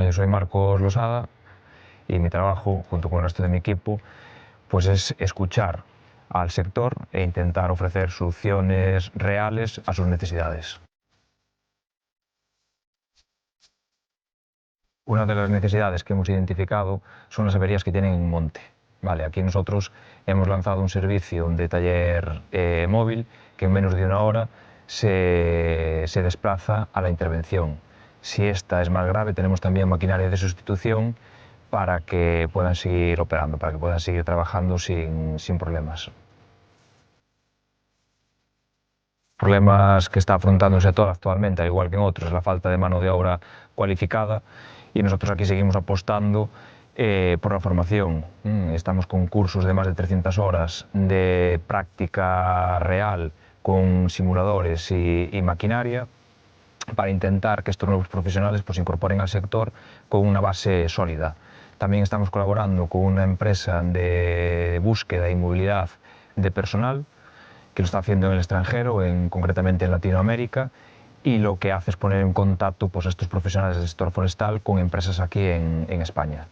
Yo soy Marcos Losada y mi trabajo, junto con el resto de mi equipo, pues es escuchar al sector e intentar ofrecer soluciones reales a sus necesidades. Una de las necesidades que hemos identificado son las averías que tienen en monte. Vale, aquí nosotros hemos lanzado un servicio de taller móvil que en menos de una hora se desplaza a la intervención. Si esta es más grave, tenemos también maquinaria de sustitución para que puedan seguir operando, para que puedan seguir trabajando sin problemas. Problemas que está afrontando el sector actualmente, al igual que en otros, es la falta de mano de obra cualificada y nosotros aquí seguimos apostando por la formación. Estamos con cursos de más de 300 horas de práctica real con simuladores y maquinaria para intentar que estos nuevos profesionales pues, se incorporen al sector con una base sólida. También estamos colaborando con una empresa de búsqueda y movilidad de personal que lo está haciendo en el extranjero, concretamente en Latinoamérica, y lo que hace es poner en contacto pues, a estos profesionales del sector forestal con empresas aquí en España.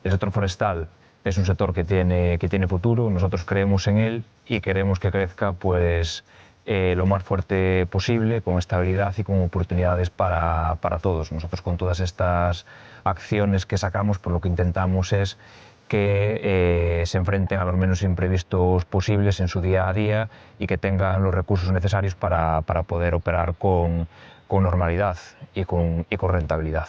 El sector forestal es un sector que tiene futuro, nosotros creemos en él y queremos que crezca pues, lo más fuerte posible, con estabilidad y con oportunidades para todos. Nosotros con todas estas acciones que sacamos, pues lo que intentamos es que se enfrenten a los menos imprevistos posibles en su día a día y que tengan los recursos necesarios para poder operar con normalidad y con rentabilidad.